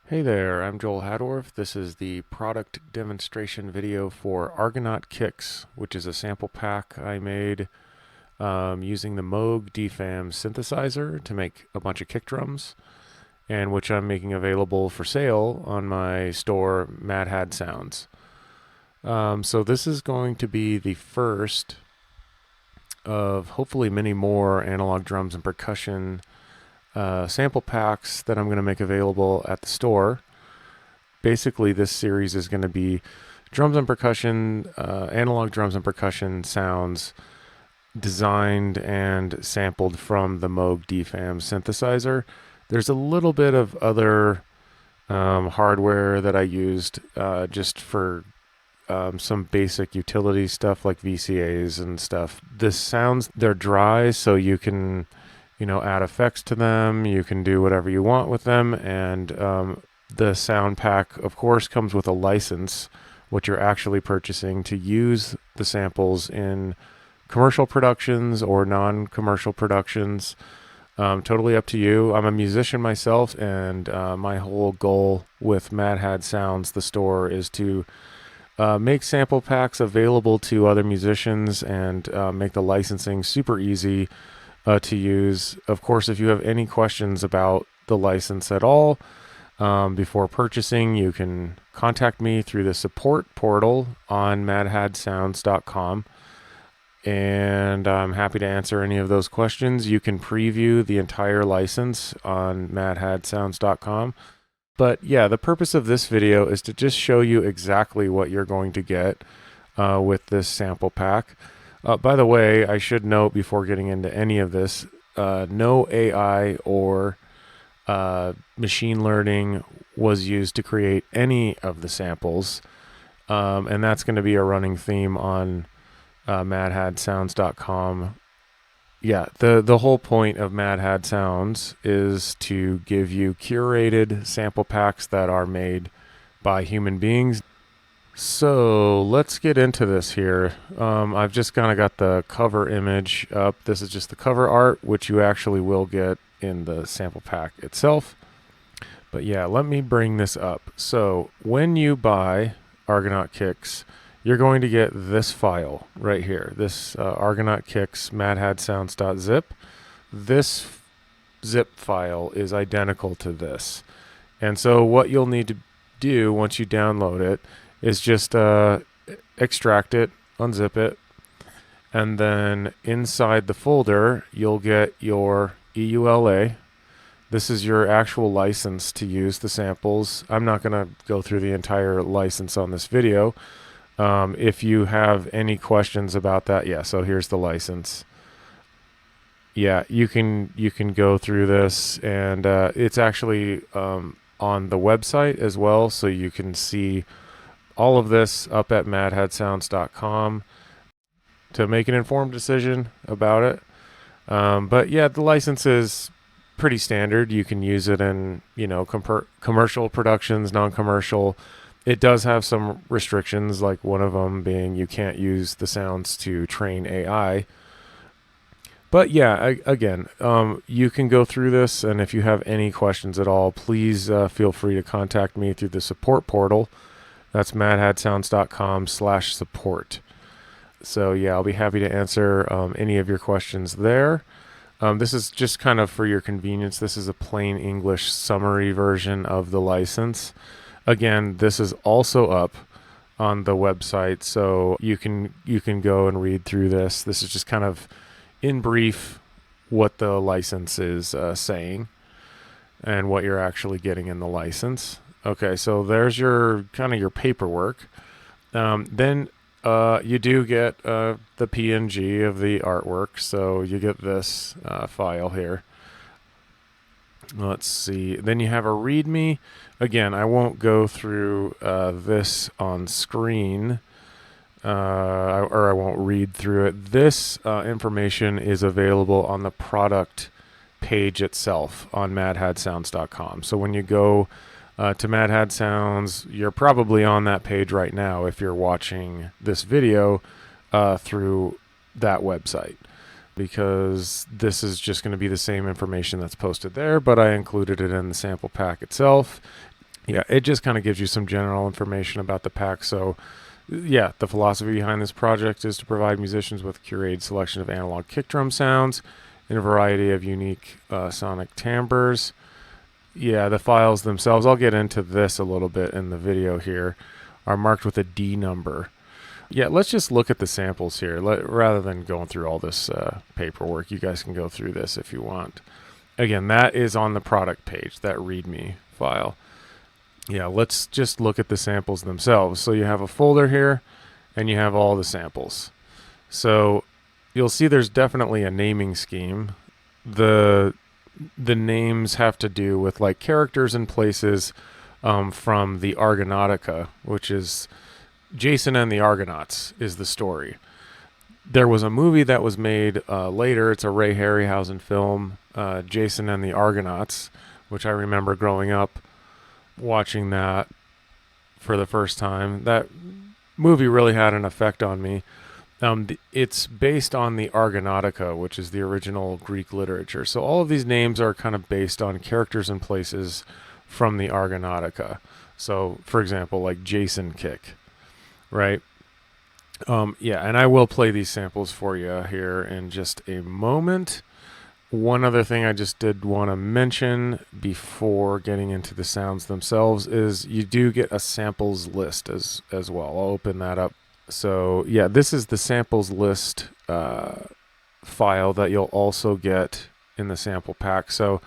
Hey there, I'm Joel Haddorff. This is the product demonstration video for Argonaut Kicks, which is a sample pack I made using the Moog DFAM synthesizer to make a bunch of kick drums, and which I'm making available for sale on my store, Mad Had Sounds. So this is going to be the first of hopefully many more analog drums and percussion sample packs that I'm going to make available at the store. Basically, this series is going to be drums and percussion, analog drums and percussion sounds designed and sampled from the Moog DFAM synthesizer. There's a little bit of other hardware that I used just for some basic utility stuff like VCAs and stuff. The sounds, they're dry, so you can add effects to them. You can do whatever you want with them. And the sound pack, of course, comes with a license, what you're actually purchasing to use the samples in commercial productions or non-commercial productions. Totally up to you. I'm a musician myself, and my whole goal with Mad Had Sounds, the store, is to make sample packs available to other musicians and make the licensing super easy to use. Of course, if you have any questions about the license at all before purchasing, you can contact me through the support portal on madhadsounds.com, and I'm happy to answer any of those questions. You can preview the entire license on madhadsounds.com. But yeah, the purpose of this video is to just show you exactly what you're going to get with this sample pack. By the way, I should note before getting into any of this, no AI or machine learning was used to create any of the samples. And that's going to be a running theme on madhadsounds.com. Yeah, the whole point of Mad Had Sounds is to give you curated sample packs that are made by human beings. So let's get into this here. I've just kind of got the cover image up. This is just the cover art, which you actually will get in the sample pack itself. But yeah, let me bring this up. So when you buy Argonaut Kicks, you're going to get this file right here, this Argonaut Kicks madhadsounds.zip. This zip file is identical to this. And so what you'll need to do once you download it is just extract it, unzip it, and then inside the folder, you'll get your EULA. This is your actual license to use the samples. I'm not going to go through the entire license on this video. If you have any questions about that, yeah, so here's the license. Yeah, you can go through this, and it's actually on the website as well, so you can see all of this up at madhadsounds.com to make an informed decision about it. But yeah, the license is pretty standard. You can use it in, commercial productions, non-commercial. It does have some restrictions, like one of them being you can't use the sounds to train AI. But yeah, again, you can go through this, and if you have any questions at all, please feel free to contact me through the support portal. That's madhadsounds.com/support. So yeah, I'll be happy to answer any of your questions there. This is just kind of for your convenience. This is a plain English summary version of the license. Again, this is also up on the website, so you can go and read through this. This is just kind of in brief what the license is saying and what you're actually getting in the license. Okay, so there's your kind of your paperwork. Then you do get the PNG of the artwork, so you get this file here. Let's see. Then you have a README. Again, I won't go through this on screen, or I won't read through it. This information is available on the product page itself on madhadsounds.com. So when you go to Mad Had Sounds, you're probably on that page right now if you're watching this video through that website, because this is just going to be the same information that's posted there, but I included it in the sample pack itself. yeah, it just kind of gives you some general information about the pack. So yeah, the philosophy behind this project is to provide musicians with a curated selection of analog kick drum sounds in a variety of unique sonic timbres. Yeah, the files themselves, I'll get into this a little bit in the video here, are marked with a D number. Yeah, let's just look at the samples here. Rather than going through all this paperwork, you guys can go through this if you want. Again, that is on the product page, that README file. Yeah, let's just look at the samples themselves. So you have a folder here, and you have all the samples. So you'll see there's definitely a naming scheme. The names have to do with like characters and places from the Argonautica, which is Jason and the Argonauts is the story. There was a movie that was made later. It's a Ray Harryhausen film, Jason and the Argonauts, which I remember growing up watching that for the first time. That movie really had an effect on me. It's based on the Argonautica, which is the original Greek literature. So all of these names are kind of based on characters and places from the Argonautica. So, for example, like Jason Kick, right? Yeah, and I will play these samples for you here in just a moment. One other thing I just did want to mention before getting into the sounds themselves is you do get a samples list as well. I'll open that up. So yeah, this is the samples list file that you'll also get in the sample pack. So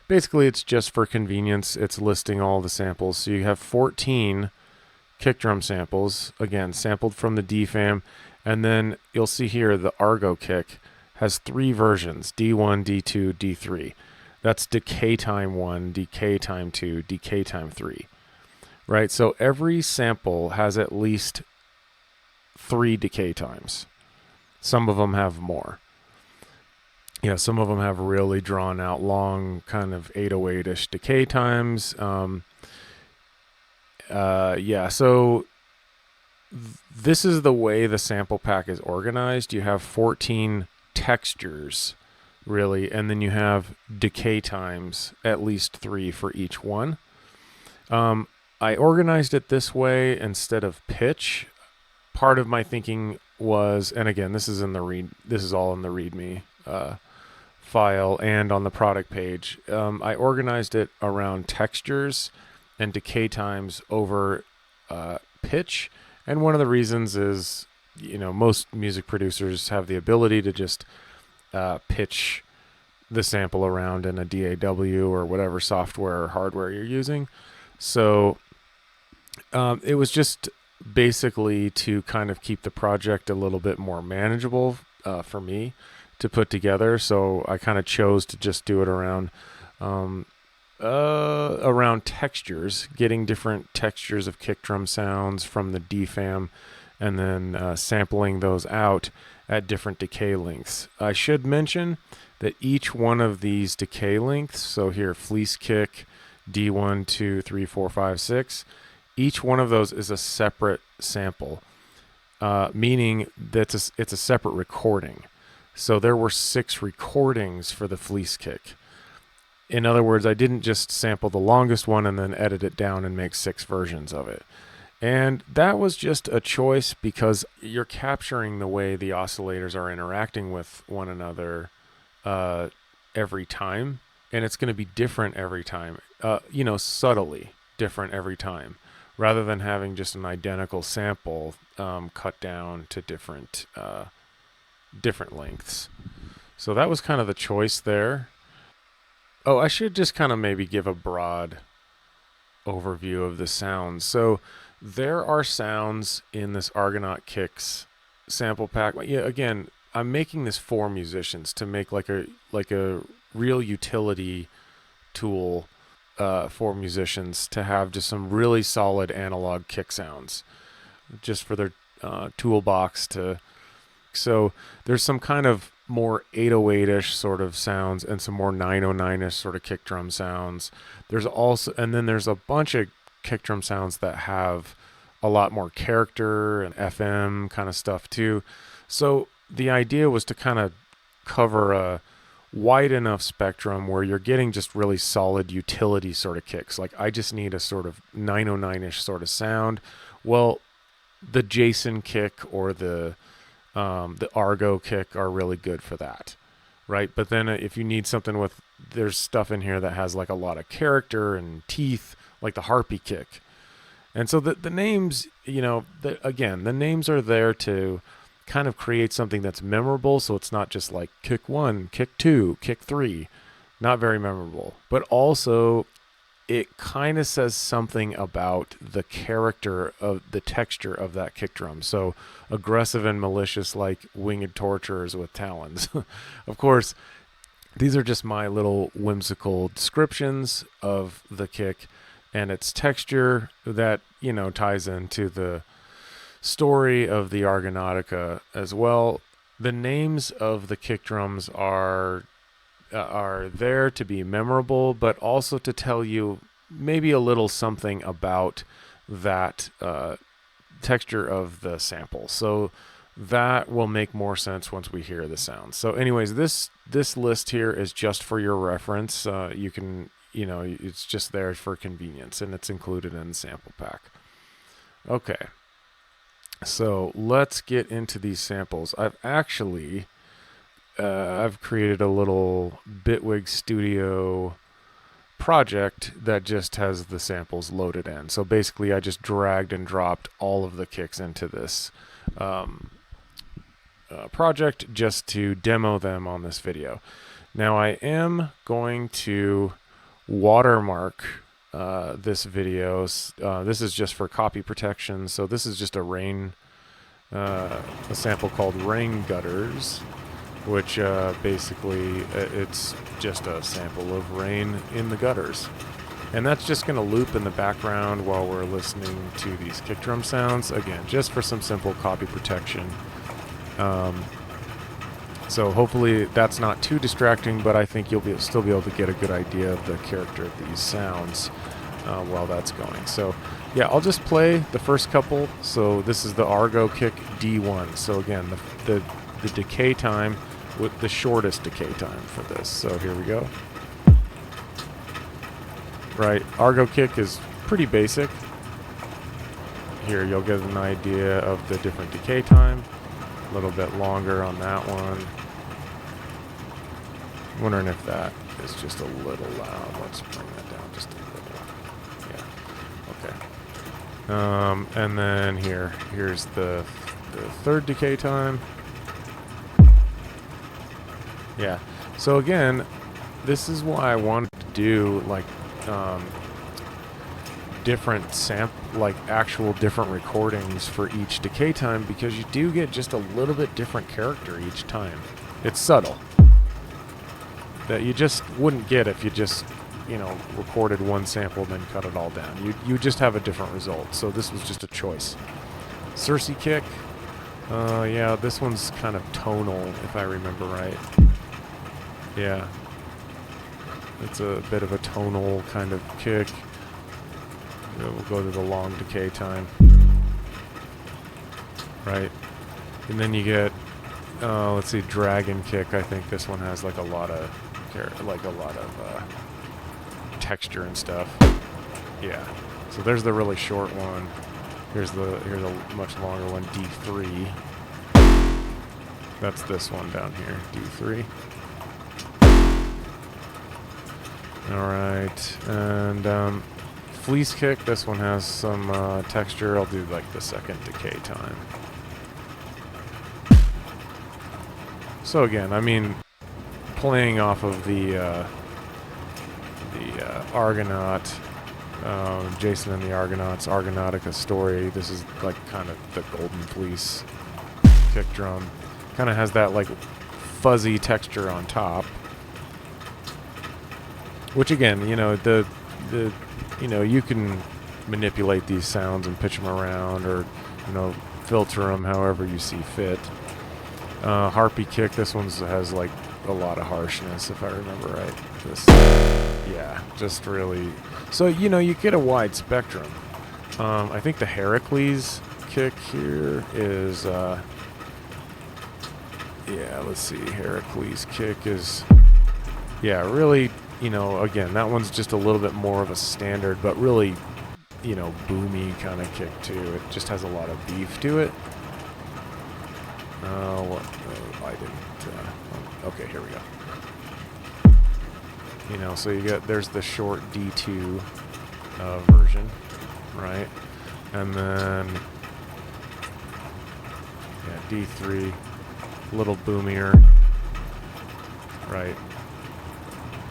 basically it's just for convenience. It's listing all the samples. So you have 14 kick drum samples, again, sampled from the DFAM. And then you'll see here the Argo kick has 3 versions, D1, D2, D3. That's decay time 1, decay time 2, decay time 3. Right? So every sample has at least 3 decay times. Some of them have more. Yeah, some of them have really drawn out long kind of 808-ish decay times. Yeah, so this is the way the sample pack is organized. You have 14 textures, really, and then you have decay times, at least 3 for each one. I organized it this way instead of pitch. Part of my thinking was, and again, this is all in the README file and on the product page. I organized it around textures and decay times over pitch. And one of the reasons is, most music producers have the ability to just pitch the sample around in a DAW or whatever software or hardware you're using. So it was just basically to kind of keep the project a little bit more manageable for me to put together. So I kind of chose to just do it around textures, getting different textures of kick drum sounds from the DFAM, and then sampling those out at different decay lengths. I should mention that each one of these decay lengths, so here fleece kick, D1, 2, 3, 4, 5, 6, each one of those is a separate sample, meaning that it's a separate recording. So there were 6 recordings for the fleece kick. In other words, I didn't just sample the longest one and then edit it down and make 6 versions of it. And that was just a choice because you're capturing the way the oscillators are interacting with one another every time. And it's going to be different every time, subtly different every time, rather than having just an identical sample cut down to different lengths. So that was kind of the choice there. Oh, I should just kind of maybe give a broad overview of the sounds. So there are sounds in this Argonaut Kicks sample pack. Yeah, again, I'm making this for musicians to make like a real utility tool for musicians to have just some really solid analog kick sounds, just for their toolbox to. So there's some kind of more 808-ish sort of sounds and some more 909-ish sort of kick drum sounds. There's a bunch of kick drum sounds that have a lot more character and FM kind of stuff too. So the idea was to kind of cover a wide enough spectrum where you're getting just really solid utility sort of kicks. Like I just need a sort of 909-ish sort of sound. Well, the Jason kick or the Argo kick are really good for that, right? But then if you need something with, there's stuff in here that has like a lot of character and teeth, like the harpy kick. And so the names, you know, again, the names are there to kind of create something that's memorable. So it's not just like kick 1, kick 2, kick 3, not very memorable, but also it kind of says something about the character of the texture of that kick drum. So aggressive and malicious, like winged torturers with talons. Of course, these are just my little whimsical descriptions of the kick and its texture that, you know, ties into the story of the Argonautica as well. The names of the kick drums are there to be memorable, but also to tell you maybe a little something about that texture of the sample. So that will make more sense once we hear the sound. So anyways, this list here is just for your reference. You can, you know, it's just there for convenience, and it's included in the sample pack. Okay, so let's get into these samples. I've actually I've created a little Bitwig Studio project that just has the samples loaded in. So basically I just dragged and dropped all of the kicks into this project just to demo them on this video. Now I am going to watermark this video. This is just for copy protection. So this is just a sample called Rain Gutters, which basically it's just a sample of rain in the gutters. And that's just going to loop in the background while we're listening to these kick drum sounds. Again, just for some simple copy protection. So hopefully that's not too distracting, but I think you'll still be able to get a good idea of the character of these sounds while that's going. So yeah, I'll just play the first couple. So this is the Argo kick D1. So again, the decay time with the shortest decay time for this. So here we go. Right, Argo kick is pretty basic. Here you'll get an idea of the different decay time. A little bit longer on that one. I'm wondering if that is just a little loud. Let's bring that down just a little. Yeah, okay. And then here's the third decay time. Yeah, so again, this is why I wanted to do like different actual different recordings for each decay time, because you do get just a little bit different character each time. It's subtle that you just wouldn't get if you just, you know, recorded one sample and then cut it all down. You just have a different result. So this was just a choice. Circe kick. Yeah, this one's kind of tonal if I remember right. Yeah, it's a bit of a tonal kind of kick. We'll go to the long decay time, right? And then you get, let's see, dragon kick. I think this one has like a lot of texture and stuff. Yeah. So there's the really short one. Here's a much longer one, D3. That's this one down here, D3. All right, and fleece kick. This one has some texture. I'll do like the second decay time. So again, I mean, playing off of the Argonaut, Jason and the Argonauts, Argonautica story. This is like kind of the Golden Fleece kick drum. Kind of has that like fuzzy texture on top. Which again, you know, you can manipulate these sounds and pitch them around, or, you know, filter them however you see fit. Harpy kick. This one has like a lot of harshness, if I remember right. Yeah, just really. So, you know, you get a wide spectrum. I think the Heracles kick here is. Yeah, let's see. Heracles kick is Yeah, really, you know, again, that one's just a little bit more of a standard, but really, you know, boomy kind of kick too. It just has a lot of beef to it. I didn't. Okay, here we go. You know, so you get, there's the short D2 version, right? And then, yeah, D3, a little boomier, right?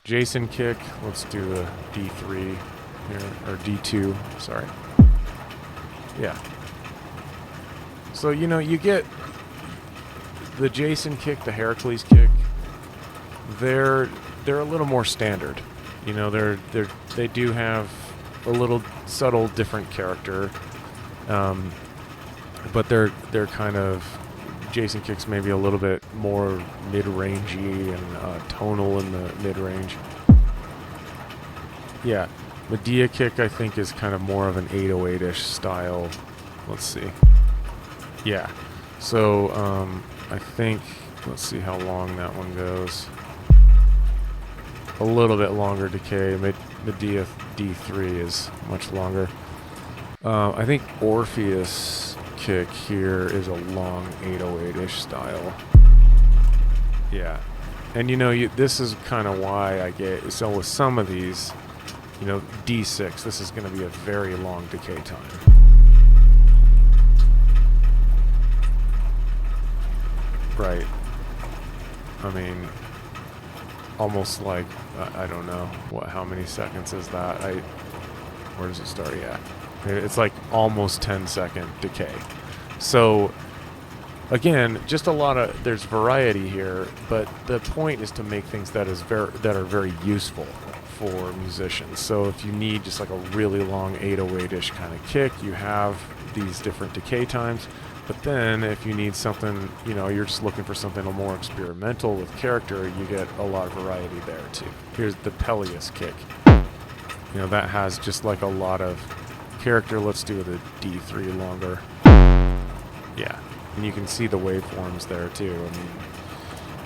Jason kick, let's do a D3 here, or D2, sorry. Yeah. So, you know, you get the Jason kick, the Heracles kick, they're a little more standard. You know, they do have a little subtle different character, but they're kind of, Jason kicks maybe a little bit more mid-rangey and tonal in the mid-range. Yeah, Medea kick I think is kind of more of an 808-ish style. Let's see. Yeah, so I think, let's see how long that one goes. A little bit longer decay. Medea D3 is much longer. I think Orpheus kick here is a long 808-ish style. Yeah, and you know, this is kind of why I get, so with some of these, you know, D6, this is going to be a very long decay time. Right. I mean, almost like, I don't know, how many seconds is that? Where does it start? Yeah. It's like almost 10-second decay. So, again, just a lot of, there's variety here, but the point is to make things that are very useful for musicians. So if you need just like a really long 808-ish kind of kick, you have these different decay times. But then if you need something, you know, you're just looking for something a little more experimental with character, you get a lot of variety there too. Here's the Peleus kick. You know, that has just like a lot of character. Let's do the D3 longer. Yeah, and you can see the waveforms there too.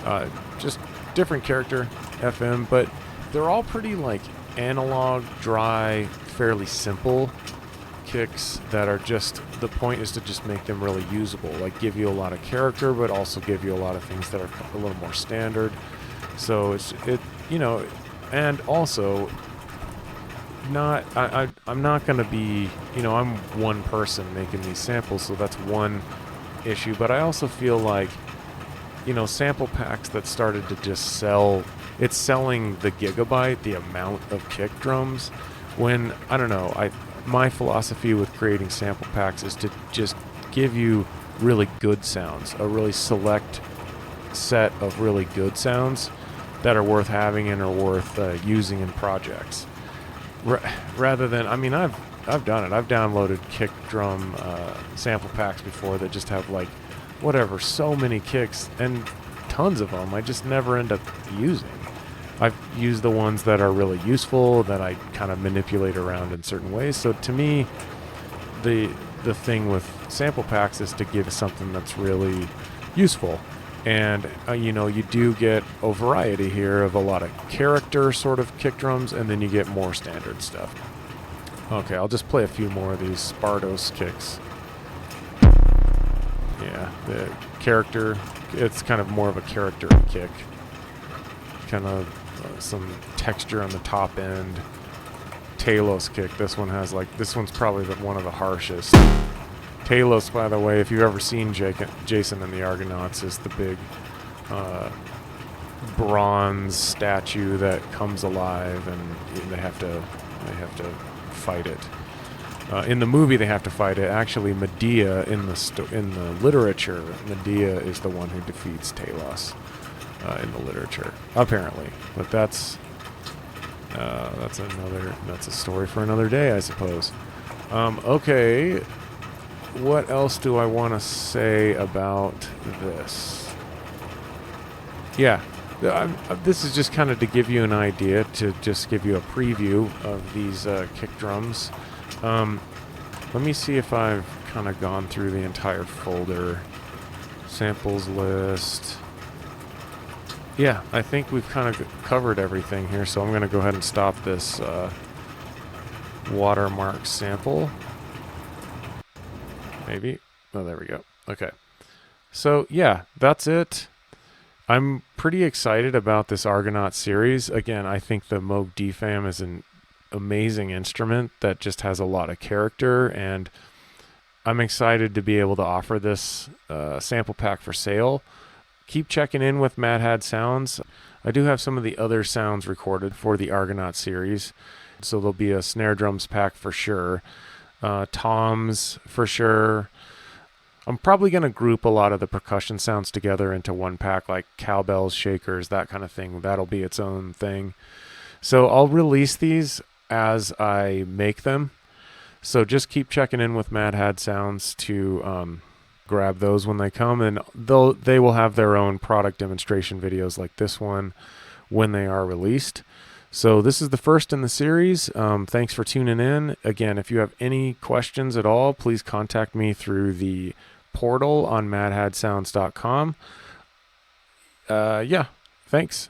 I mean, just different character, FM, but they're all pretty like analog, dry, fairly simple kicks that are just, the point is to just make them really usable, like give you a lot of character, but also give you a lot of things that are a little more standard. So you know, and also not, I'm not going to be, you know, I'm one person making these samples, so that's one issue, but I also feel like, you know, sample packs that started to just sell, it's selling the gigabyte, the amount of kick drums, when, I don't know, my philosophy with creating sample packs is to just give you really good sounds, a really select set of really good sounds that are worth having and are worth using in projects. Rather than, I mean, I've done it. I've downloaded kick drum sample packs before that just have like, whatever, so many kicks and tons of them I just never end up using. I've used the ones that are really useful, that I kind of manipulate around in certain ways. So to me, the thing with sample packs is to give something that's really useful. And, you know, you do get a variety here of a lot of character sort of kick drums, and then you get more standard stuff. Okay, I'll just play a few more of these Spartos kicks. Yeah, the character, it's kind of more of a character kick. Kind of some texture on the top end. Talos kick, this one has like, this one's probably one of the harshest. Talos, by the way, if you've ever seen Jason and the Argonauts, is the big bronze statue that comes alive, and they have to fight it. In the movie, they have to fight it. Actually, Medea in the literature, Medea is the one who defeats Talos in the literature, apparently. But that's a story for another day, I suppose. Okay. What else do I want to say about this? Yeah, this is just kind of to give you an idea, to just give you a preview of these kick drums. Let me see if I've kind of gone through the entire folder. Samples list. yeah, I think we've kind of covered everything here, so I'm going to go ahead and stop this watermark sample. Maybe. Oh, there we go. Okay. So, yeah, that's it. I'm pretty excited about this Argonaut series. Again, I think the Moog DFAM is an amazing instrument that just has a lot of character, and I'm excited to be able to offer this sample pack for sale. Keep checking in with Mad Had Sounds. I do have some of the other sounds recorded for the Argonaut series, so there'll be a snare drums pack for sure, toms for sure. I'm probably going to group a lot of the percussion sounds together into one pack, like cowbells, shakers, that kind of thing. That'll be its own thing. So I'll release these as I make them. So just keep checking in with Mad Had Sounds to grab those when they come, and they will have their own product demonstration videos like this one when they are released. So this is the first in the series. Thanks for tuning in. Again, if you have any questions at all, please contact me through the portal on madhadsounds.com. Yeah, thanks.